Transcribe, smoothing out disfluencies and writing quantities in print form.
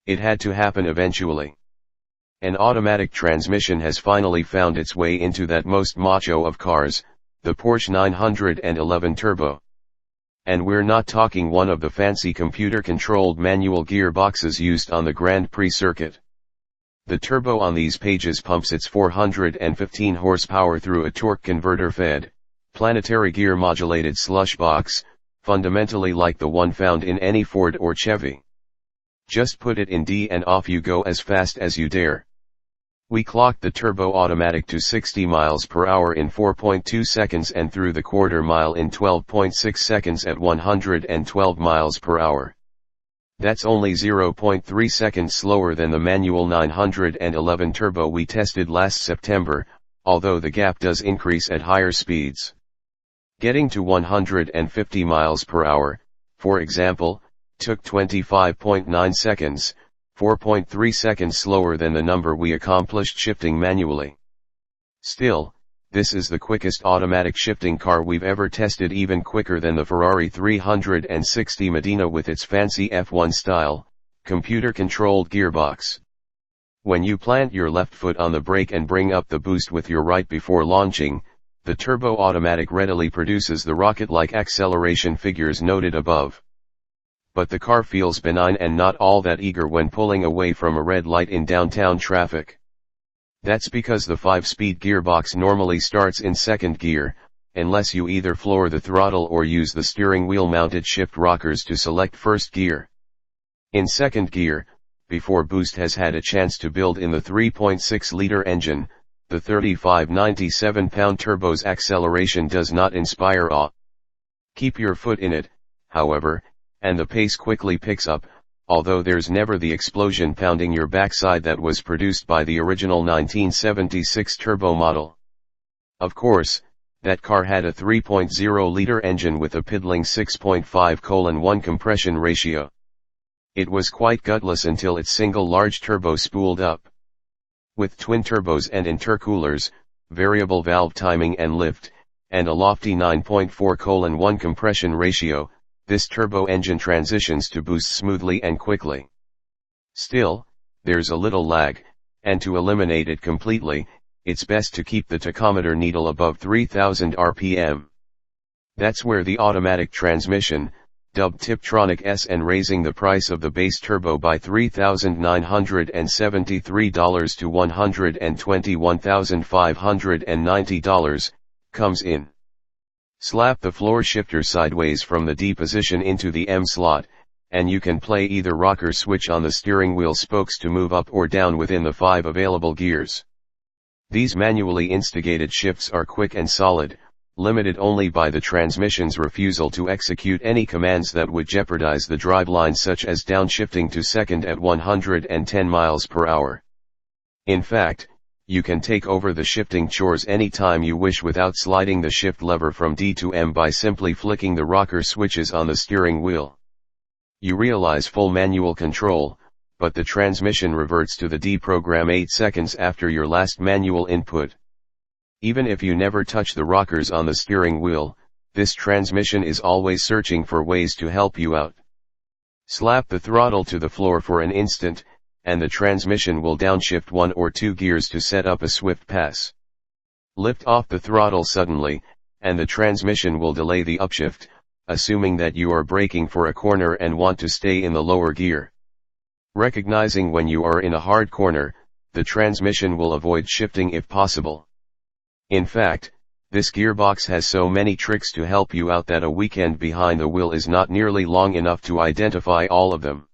It had to happen eventually. An automatic transmission has finally found its way into that most macho of cars, the Porsche 911 Turbo. And we're not talking one of the fancy computer-controlled manual gearboxes used on the Grand Prix circuit. The turbo on these pages pumps its 415 horsepower through a torque converter-fed, planetary gear-modulated slush box, fundamentally like the one found in any Ford or Chevy. Just put it in D and off you go as fast as you dare. We clocked the turbo automatic to 60 miles per hour in 4.2 seconds and through the quarter mile in 12.6 seconds at 112 miles per hour. That's only 0.3 seconds slower than the manual 911 Turbo we tested last September, although the gap does increase at higher speeds. Getting to 150 miles per hour, for example, took 25.9 seconds, 4.3 seconds slower than the number we accomplished shifting manually. Still, this is the quickest automatic shifting car we've ever tested, even quicker than the Ferrari 360 Modena with its fancy F1 style, computer-controlled gearbox. When you plant your left foot on the brake and bring up the boost with your right before launching, the turbo automatic readily produces the rocket-like acceleration figures noted above. But the car feels benign and not all that eager when pulling away from a red light in downtown traffic. That's because the 5-speed gearbox normally starts in second gear, unless you either floor the throttle or use the steering wheel mounted shift rockers to select first gear. In second gear, before boost has had a chance to build in the 3.6-liter engine, the 3597-pound turbo's acceleration does not inspire awe. Keep your foot in it, however, and the pace quickly picks up, although there's never the explosion pounding your backside that was produced by the original 1976 turbo model. Of course, that car had a 3.0-liter engine with a piddling 6.5:1 compression ratio. It was quite gutless until its single large turbo spooled up. With twin turbos and intercoolers, variable valve timing and lift, and a lofty 9.4:1 compression ratio, this turbo engine transitions to boost smoothly and quickly. Still, there's a little lag, and to eliminate it completely, it's best to keep the tachometer needle above 3000 RPM. That's where the automatic transmission, dubbed Tiptronic S and raising the price of the base turbo by $3,973 to $121,590, comes in. Slap the floor shifter sideways from the D position into the M slot, and you can play either rocker switch on the steering wheel spokes to move up or down within the 5 available gears. These manually instigated shifts are quick and solid, limited only by the transmission's refusal to execute any commands that would jeopardize the driveline, such as downshifting to second at 110 miles per hour. In fact, you can take over the shifting chores anytime you wish without sliding the shift lever from D to M by simply flicking the rocker switches on the steering wheel. You realize full manual control, but the transmission reverts to the D program 8 seconds after your last manual input. Even if you never touch the rockers on the steering wheel, this transmission is always searching for ways to help you out. Slap the throttle to the floor for an instant, and the transmission will downshift 1 or 2 gears to set up a swift pass. Lift off the throttle suddenly, and the transmission will delay the upshift, assuming that you are braking for a corner and want to stay in the lower gear. Recognizing when you are in a hard corner, the transmission will avoid shifting if possible. In fact, this gearbox has so many tricks to help you out that a weekend behind the wheel is not nearly long enough to identify all of them.